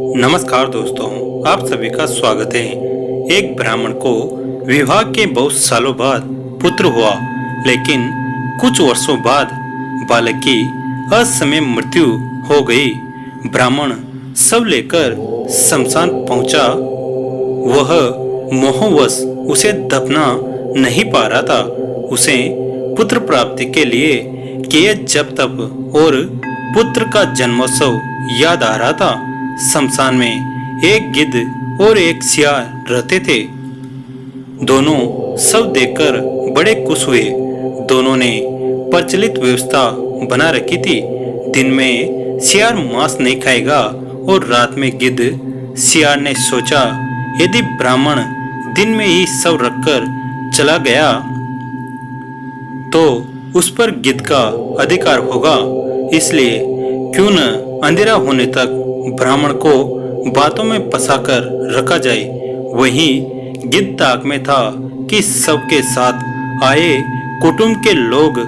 नमस्कार दोस्तों, आप सभी का स्वागत है। एक ब्राह्मण को विवाह के बहुत सालों बाद पुत्र हुआ, लेकिन कुछ वर्षों बाद बालक की असमय मृत्यु हो गई। ब्राह्मण शव लेकर शमशान पहुंचा। वह मोहवश उसे दफना नहीं पा रहा था। उसे पुत्र प्राप्ति के लिए किए जप तप और पुत्र का जन्मोत्सव याद आ रहा था। शमशान में एक गिद्ध और एक सियार रहते थे। दोनों शव देखकर बड़े खुश हुए। दोनों ने प्रचलित व्यवस्था बना रखी थी। दिन में सियार मांस नहीं खाएगा और रात में गिद्ध। सियार ने सोचा, यदि ब्राह्मण दिन में ही शव रखकर चला गया तो उस पर गिद्ध का अधिकार होगा, इसलिए क्यों न अंधेरा होने तक ब्राह्मण को बातों में फंसाकर रखा जाए। वहीं गिद्ध ताक में था कि सबके साथ आए कुटुंब के लोग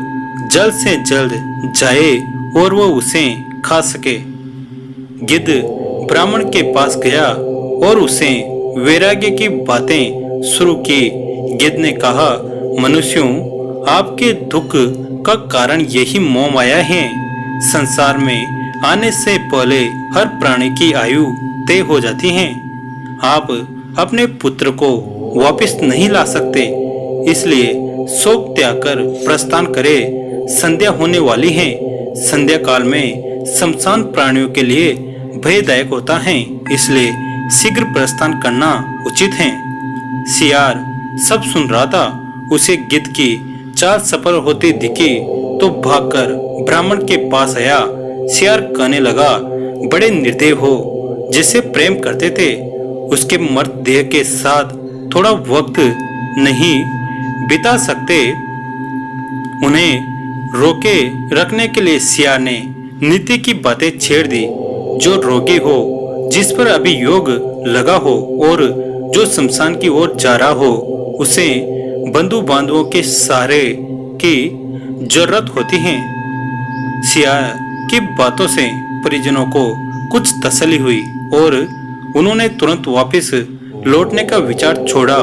जल्द से जल्द जाए और वो उसे खा सके। गिद्ध ब्राह्मण के पास गया और उसे वैराग्य की बातें शुरू की। गिद्ध ने कहा, मनुष्यों, आपके दुख का कारण यही मोह माया है। संसार में आने से पहले हर प्राणी की आयु तय हो जाती है। आप अपने पुत्र को वापस नहीं ला सकते, इसलिए शोक त्याग कर प्रस्थान करें। संध्या होने वाली है। संध्या काल में शमशान प्राणियों के लिए भयदायक होता है, इसलिए शीघ्र प्रस्थान करना उचित है। सियार सब सुन रहा था। उसे गिद्ध की चाल सफल होती दिखी तो भागकर ब्राह्मण के पास आया। सियार कहने लगा, बड़े निर्दयी हो, जिसे प्रेम करते थे उसके मर्त देह के साथ थोड़ा वक्त नहीं बिता सकते। उन्हें रोके रखने के लिए सियार ने नीति की बातें छेड़ दी। जो रोगी हो, जिस पर अभी योग लगा हो और जो शमशान की ओर जा रहा हो, उसे बंधु बांधवों के सहारे की जरूरत होती है। सियार की बातों से परिजनों को कुछ तसल्ली हुई और उन्होंने तुरंत वापस लौटने का विचार छोड़ा।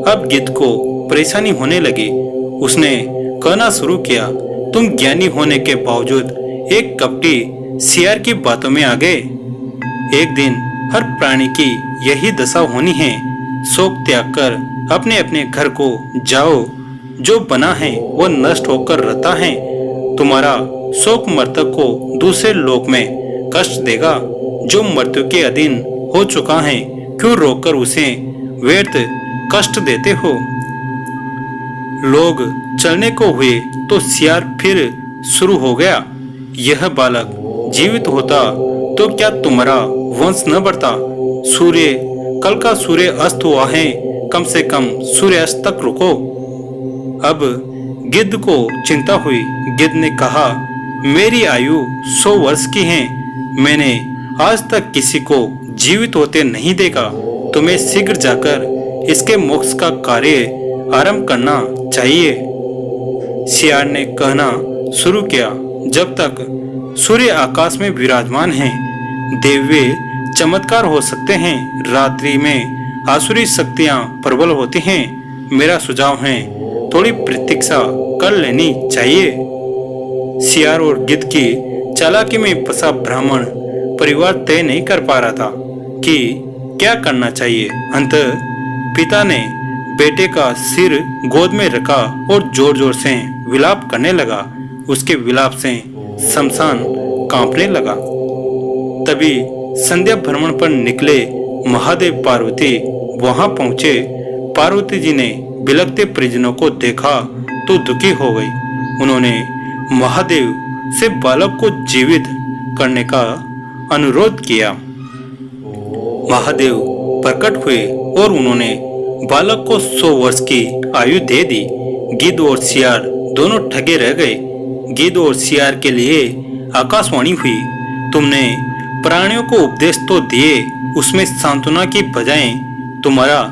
अब गिद्ध को परेशानी होने लगी। उसने कहना शुरू किया, तुम ज्ञानी होने के बावजूद एक कपटी सियार की बातों में आ गए। एक दिन हर प्राणी की यही दशा होनी है। शोक त्याग कर अपने अपने घर को जाओ। जो बना है वो नष्ट होकर रहता है। तुम्हारा शोक मृतक को दूसरे लोक में कष्ट देगा। जो मृत्यु के अधीन हो चुका है, क्यों रोककर उसे व्यर्थ कष्ट देते हो। लोग चलने को हुए तो सियार फिर शुरू हो गया। यह बालक जीवित होता तो क्या तुम्हारा वंश न बढ़ता। सूर्य, कल का सूर्य अस्त हुआ है, कम से कम सूर्यास्त तक रुको। अब गिद्ध को चिंता हुई। गिद्ध ने कहा, मेरी आयु 100 वर्ष की है। मैंने आज तक किसी को जीवित होते नहीं देखा। तुम्हें शीघ्र जाकर इसके मोक्ष का कार्य आरंभ करना चाहिए। सियार ने कहना शुरू किया, जब तक सूर्य आकाश में विराजमान है, दिव्य चमत्कार हो सकते हैं। रात्रि में आसुरी शक्तियां प्रबल होती हैं। मेरा सुझाव है, थोड़ी प्रतीक्षा कर लेनी चाहिए। सियार और गिद्ध की चालाकी में फंसा ब्राह्मण परिवार तय नहीं कर पा रहा था कि क्या करना चाहिए। अंततः पिता ने बेटे का सिर गोद में रखा और जोर जोर से विलाप करने लगा। उसके विलाप से शमशान कांपने लगा। तभी संध्या भ्रमण पर निकले महादेव पार्वती वहां पहुंचे। पार्वती जी ने बिलखते परिजनों को देखा तो दुखी हो गई। उन्होंने महादेव से बालक को जीवित करने का अनुरोध किया। महादेव प्रकट हुए और उन्होंने बालक को 100 वर्ष की आयु दे दी। गिद्ध और सियार दोनों ठगे रह गए। गिद्ध और सियार के लिए आकाशवाणी हुई, तुमने प्राणियों को उपदेश तो दिए, उसमें सांत्वना की बजाय तुम्हारा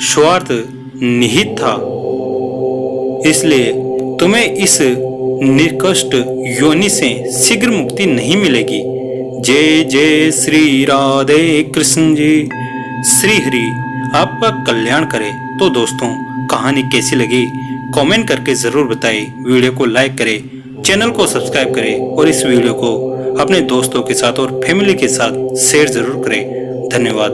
स्वार्थ निहित था। इसलिए तुम्हें इस निकृष्ट योनि से शीघ्र मुक्ति नहीं मिलेगी। जय जय श्री राधे कृष्ण जी। श्री हरि आपका कल्याण करे। तो दोस्तों, कहानी कैसी लगी कमेंट करके जरूर बताएं। वीडियो को लाइक करें, चैनल को सब्सक्राइब करें और इस वीडियो को अपने दोस्तों के साथ और फैमिली के साथ शेयर जरूर करें। धन्यवाद।